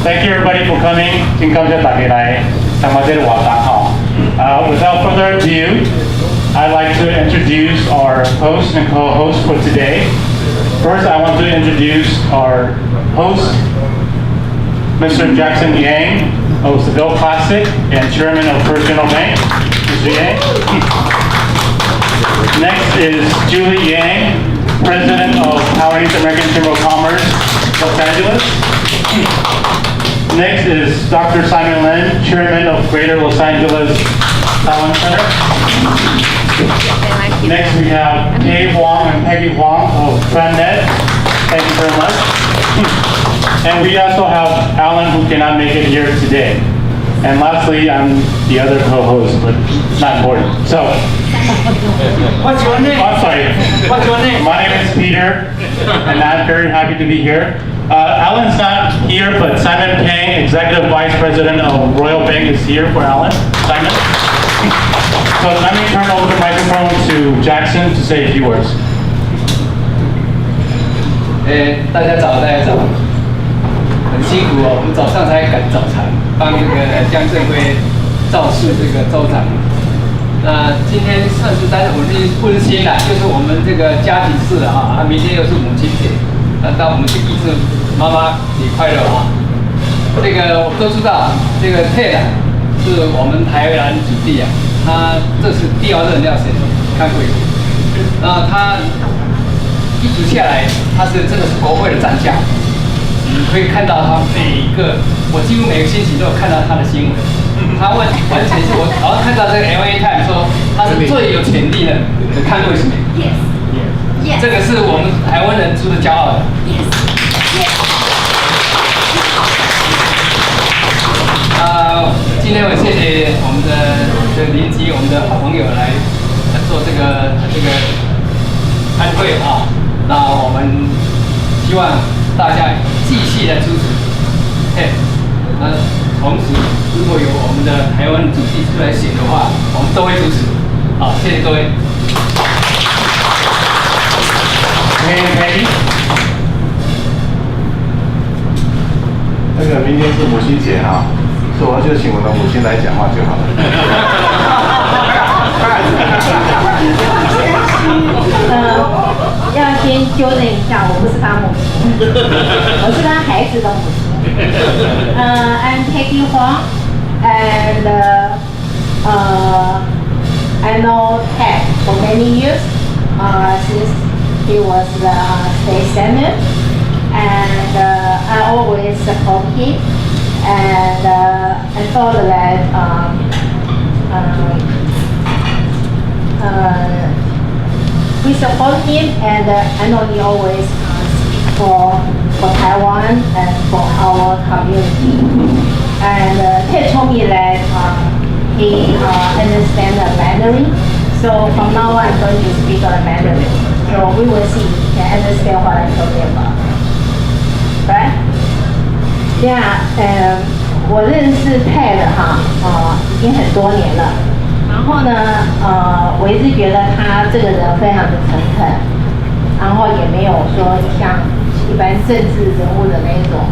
Thank you everybody for coming. 今天大家打给来参加这个活动哈。Without further ado, I'd like to introduce our host and co-host for today. First, I want to introduce our host, Mr. Jackson Yang of Seville Classic and Chairman of First General Bank. Mr. Yang. Next is Julie Yang, President of Taiwanese American Chamber of Commerce, Los Angeles. Next is Dr. Simon Lin, Chairman of Greater Los Angeles Taiwan Center. Next we have Dave Wong and Peggy Wong of FriendNet. Thank you very much. And we also have Alan who cannot make it here today. And lastly, I'm the other co-host, but not important. So, what's your name? I'm sorry. What's your name? My name is Peter, and I'm very happy to be here. Alan's not here, but Simon Pang, Executive Vice President of Royal Bank, is here for Alan. Simon. So let me turn over the microphone to Jackson to say a few words. 大家早，很辛苦哦。我们早上才赶早餐，帮这个江振辉造势这个州长。那今天算是担任我们温馨啦，就是我们这个家庭式的啊，明天又是母亲节，当我们去预祝妈妈节快乐啊。这个我们都知道，这个 Ted 是我们台湾子弟啊，他这是第二任要选看会，那他一直下来，他是真的是国会的战将。你可以看到他每一个，我几乎每个星期都有看到他的新闻。他完全是我，然后看到这个 LA Times 说他是最有潜力的看为什么 ？Yes， 这个是我们台湾人值得骄傲的。今天我谢谢我们的邻居、我们的好朋友来做这个安会啊。那我们希望大家继续的支持。同时如果有我们的台湾主席出来选的话，我们都会支持。好，谢谢各位。Peggy。那个明天是母亲节哈，所以我就请我的母亲来讲话就好了。要先纠正一下，我不是他母亲，我是他孩子的母亲。I'm Peggy Huang, and I know Ted for many years since he was the state senator, and I always support him, and I thought that we support him, and I know he always speaks for Taiwan and for our community. And Ted told me that he understands Mandarin, so from now on I'm going to speak Mandarin. So we will see if he can understand what I'm talking about. Right? Yeah, 我认识 Ted 已经很多年了。然后呢，我一直觉得他这个人非常的诚恳，然后也没有说像一般政治人物的那种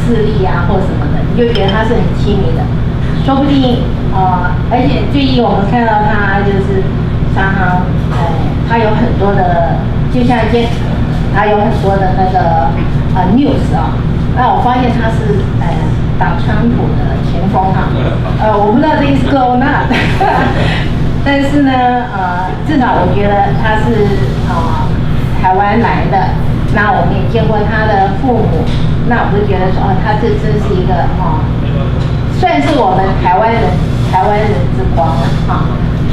势力啊或什么的，你就觉得他是很亲民的。说不定而且最近我们看到他就是常常他有很多的，就像今天他有很多的那个news 啊，那我发现他是打川普的前锋哈，我不知道这是 go not， 但是呢，至少我觉得他是台湾来的，那我们也见过他的父母，那我就觉得说，他这真是一个算是我们台湾人之光了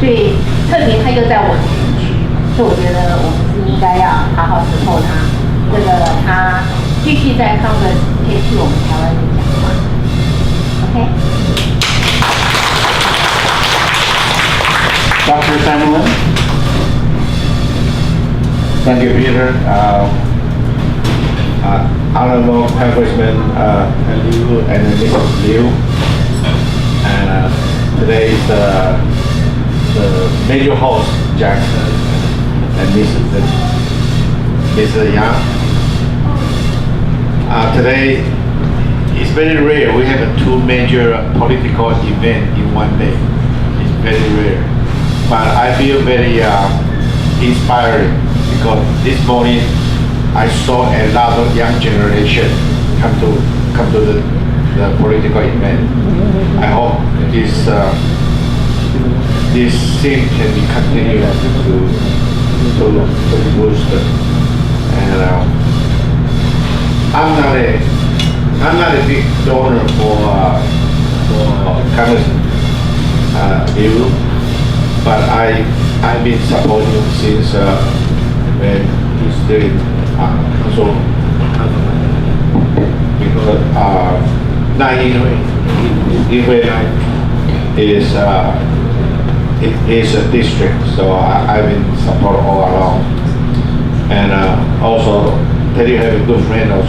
所以特别他又在我的选区，所以我觉得我们是应该要好好伺候他，这个他继续在 Congress 可以替我们台湾人讲话。Okay. Dr. Simon Lin. Thank you, Peter. Honorable Congressman Lieu and Mrs. Lieu. And today is the major host, Jackson and Mrs. Yang. Today very rare. We have two major political events in one day. It's very rare. But I feel very inspiring because this morning I saw a lot of young generation come to the political event. I hope this thing can be continued to boost. And I'm not a big donor for Congressman Lieu, but I've been supporting since when he's doing so because 9 is a district, so I've been support all along. And also, Teddy have a good friend of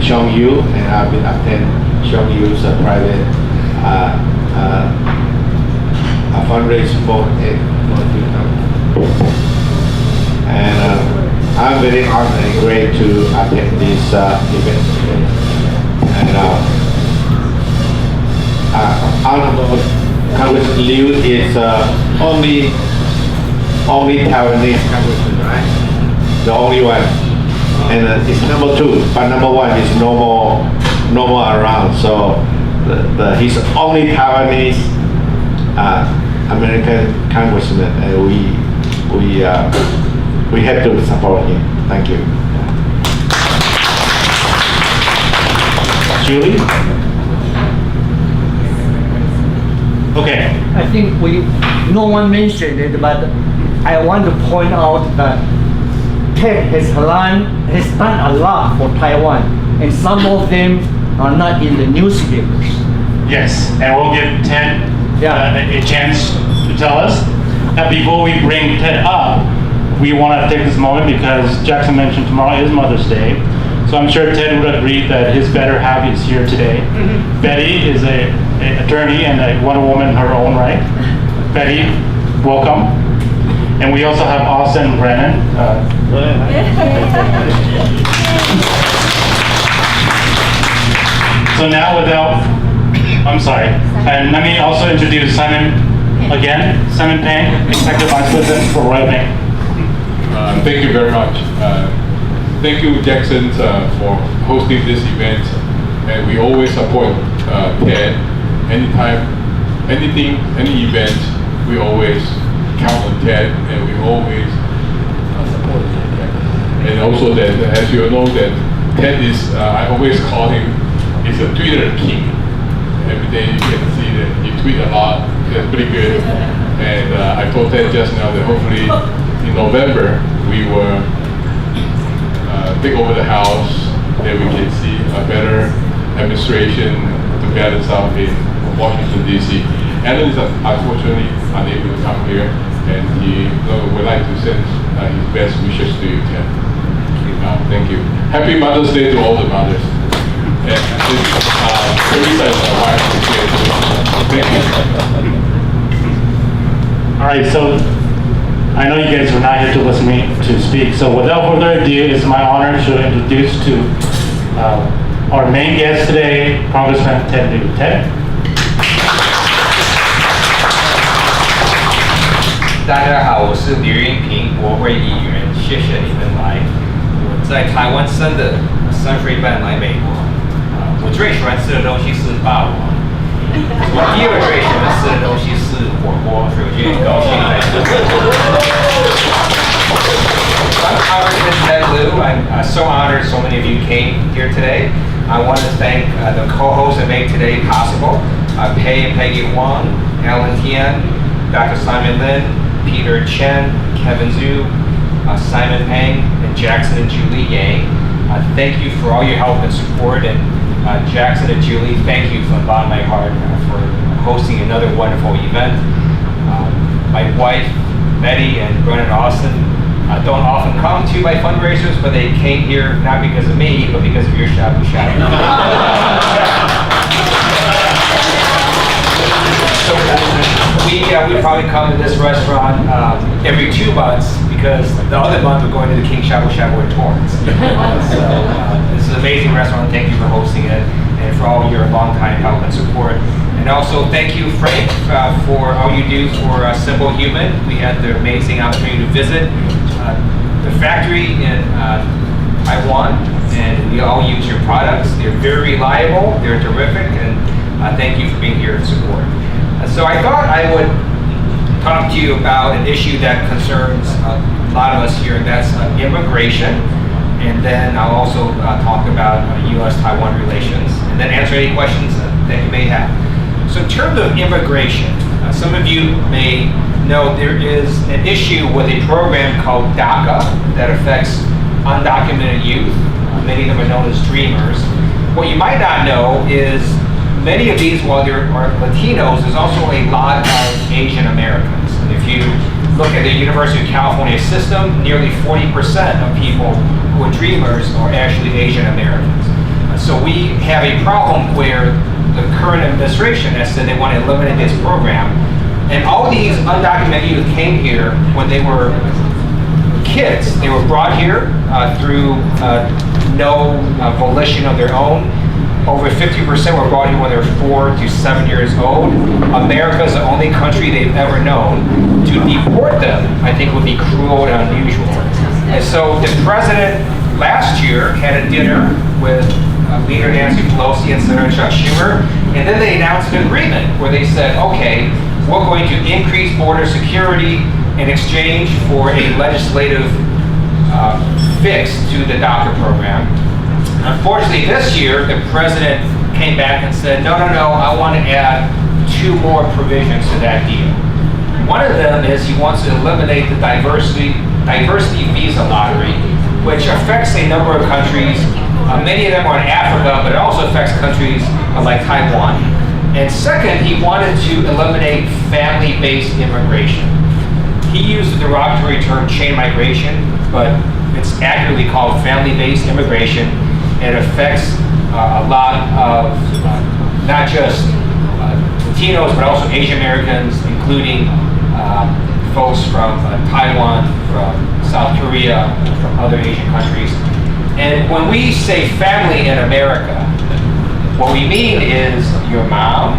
Sean Lieu, and I've been attend Sean Lieu's private a fundraiser for it. And I'm very honored and great to attend this event. And Honorable Congressman Lieu is only Taiwanese congressman, right? The only one. And it's number 2, but number 1 is no more around. So he's only Taiwanese American congressman, and we have to support him. Thank you. Julie? Okay. I think no one mentioned it, but I want to point out that Ted has done a lot for Taiwan, and some of them are not in the newspapers. Yes, and we'll give Ted a chance to tell us. Before we bring Ted up, we want to take this moment because Jackson mentioned tomorrow is Mother's Day. So I'm sure Ted would agree that his better half is here today. Mm-hmm. Betty is an attorney and a Wonder Woman in her own right. Betty, welcome. And we also have Austin Brennan. So now and let me also introduce Simon again. Simon Pang, Executive Vice President for Royal Bank. Thank you very much. Thank you, Jackson, for hosting this event. And we always support Ted. Anytime, anything, any event, we always count on Ted, and we always support Ted. And also that, as you know, that Ted is, I always call him, is a Twitter king. Every day you can see that he tweets a lot. That's pretty good. And I told Ted just now that hopefully in November we will take over the House, that we can see a better administration to balance out in Washington, D.C. Alan is unfortunately unable to come here, and he would like to send his best wishes to you, Ted. Thank you. Happy Mother's Day to all the mothers. And Teresa is my wife. Thank you. All right, so I know you guys are not here to listen to me to speak. So without further ado, it's my honor to introduce to our main guest today, Congressman Ted Lieu. Ted? 大家好，我是吕云平，国会议员，谢谢你们来。我在台湾生的，3岁半来美国。我最喜欢吃的东西是霸王，我第二最喜欢吃的东西是火锅，所以我今天很高兴来。I'm Congressman Ted Lieu. I'm so honored so many of you came here today. I want to thank the co-hosts that made today possible. Pei and Peggy Wong, Alan Tian, Dr. Simon Lin, Peter Chen, Kevin Zhu, Simon Pang, and Jackson and Julie Yang. Thank you for all your help and support, and Jackson and Julie, thank you from the bottom of my heart for hosting another wonderful event. My wife, Betty, and Brennan Austin don't often come to my fundraisers, but they came here not because of me, but because of your shabu shabu. So we probably come to this restaurant every 2 months because the other month we're going to the King Shabu Shabu in Torrance. This is an amazing restaurant. Thank you for hosting it. and for all your longtime help and support. And also thank you, Frank, for all you do for Simple Human. We had the amazing opportunity to visit the factory in Taiwan, and we all use your products. They're very reliable, they're terrific, and thank you for being here and support. So I thought I would talk to you about an issue that concerns a lot of us here, and that's immigration. And then I'll also talk about U.S.-Taiwan relations, and then answer any questions that you may have. So in terms of immigration, some of you may know there is an issue with a program called DACA that affects undocumented youth. Many of them are known as Dreamers. What you might not know is many of these, while there are Latinos, there's also a lot of Asian Americans. And if you look at the University of California system, nearly 40% of people who are Dreamers are actually Asian Americans. So we have a problem where the current administration has said they want to eliminate this program. And all these undocumented youth came here when they were kids. They were brought here through no volition of their own. Over 50% were brought here when they were 4 to 7 years old. America is the only country they've ever known. To deport them, I think, would be cruel and unusual. And so the president last year had a dinner with Leader Nancy Pelosi and Senator Chuck Schumer, and then they announced an agreement where they said, okay, we're going to increase border security in exchange for a legislative fix to the DACA program. Unfortunately, this year, the president came back and said, no, I want to add 2 more provisions to that deal. One of them is he wants to eliminate the diversity visa lottery, which affects a number of countries. Many of them are in Africa, but it also affects countries like Taiwan. And second, he wanted to eliminate family-based immigration. He used the derogatory term chain migration, but it's accurately called family-based immigration. It affects a lot of not just Latinos, but also Asian Americans, including folks from Taiwan, from South Korea, from other Asian countries. And when we say family in America, what we mean is your mom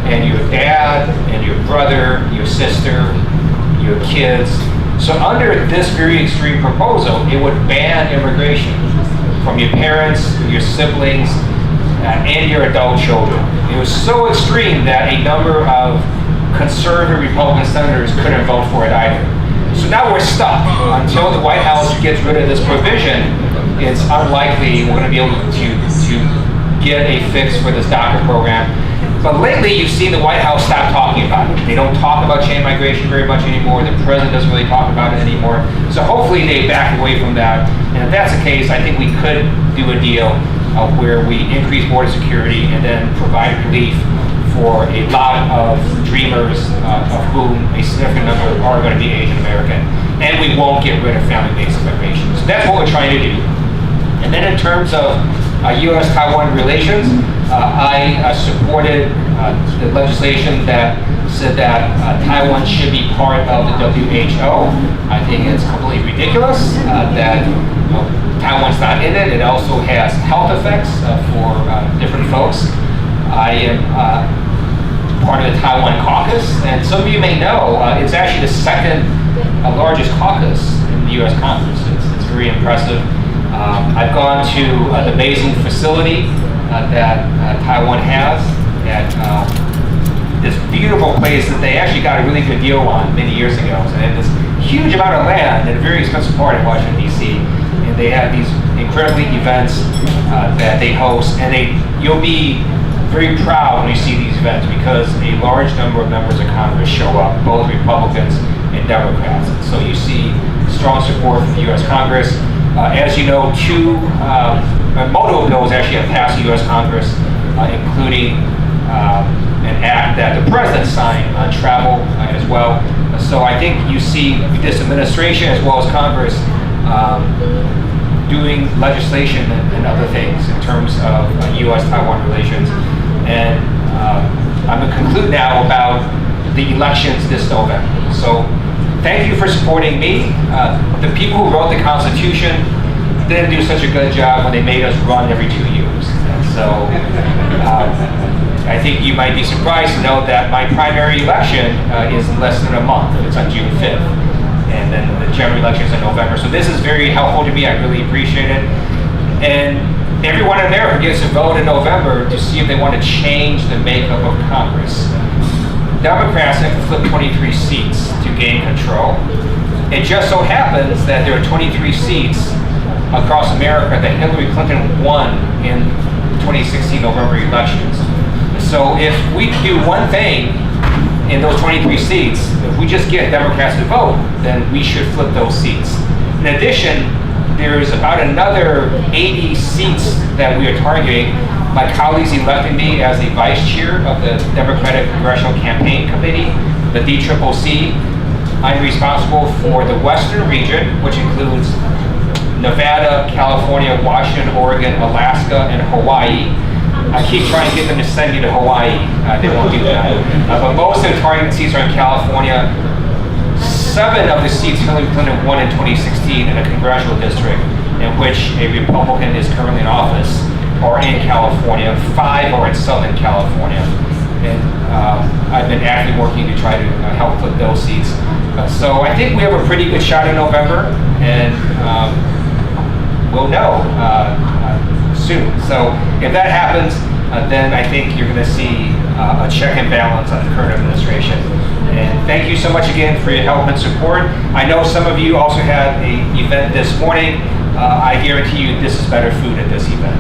and your dad and your brother, your sister, your kids. So under this very extreme proposal, it would ban immigration from your parents, your siblings, and your adult children. It was so extreme that a number of conservative Republican senators couldn't vote for it either. So now we're stuck. Until the White House gets rid of this provision, it's unlikely we're going to be able to get a fix for this DACA program. But lately, you've seen the White House stop talking about it. They don't talk about chain migration very much anymore. The president doesn't really talk about it anymore. So hopefully they back away from that. And if that's the case, I think we could do a deal where we increase border security and then provide relief for a lot of Dreamers, of whom a significant number are going to be Asian American. And we won't get rid of family-based immigration. So that's what we're trying to do. And then in terms of U.S.-Taiwan relations, I supported the legislation that said that Taiwan should be part of the WHO. I think it's completely ridiculous that Taiwan's not in it. It also has health effects for different folks. I am part of the Taiwan caucus, and some of you may know it's actually the second largest caucus in the U.S. Congress. It's very impressive. I've gone to the Beijing facility that Taiwan has at this beautiful place that they actually got a really good deal on many years ago. So they have this huge amount of land in a very expensive part of Washington, D.C. And they have these incredible events that they host. And you'll be very proud when you see these events because a large number of members of Congress show up, both Republicans and Democrats. And so you see strong support from the U.S. Congress. As you know, multiple bills actually have passed the U.S. Congress, including an act that the president signed on travel as well. So I think you see this administration as well as Congress doing legislation and other things in terms of U.S.-Taiwan relations. And I'm going to conclude now about the elections this November. So thank you for supporting me. The people who wrote the Constitution didn't do such a good job when they made us run every 2 years. So I think you might be surprised to know that my primary election is in less than a month. It's on June 5th. And then the general election is in November. So this is very helpful to me. I really appreciate it. And everyone in America gets to vote in November to see if they want to change the makeup of Congress. Democrats have to flip 23 seats to gain control. It just so happens that there are 23 seats across America that Hillary Clinton won in 2016 November elections. So if we do one thing in those 23 seats, if we just get Democrats to vote, then we should flip those seats. In addition, there's about another 80 seats that we are targeting. My colleagues elected me as the vice chair of the Democratic Congressional Campaign Committee, the DCCC. I'm responsible for the Western region, which includes Nevada, California, Washington, Oregon, Alaska, and Hawaii. I keep trying to get them to send me to Hawaii. They won't do that. But most of the targeted seats are in California. 7 of the seats Hillary Clinton won in 2016 in a congressional district in which a Republican is currently in office are in California. 5 are in Southern California. And I've been actively working to try to help flip those seats. So I think we have a pretty good shot in November, and we'll know soon. So if that happens, then I think you're going to see a check and balance on the current administration. And thank you so much again for your help and support. I know some of you also had an event this morning. I guarantee you this is better food at this event.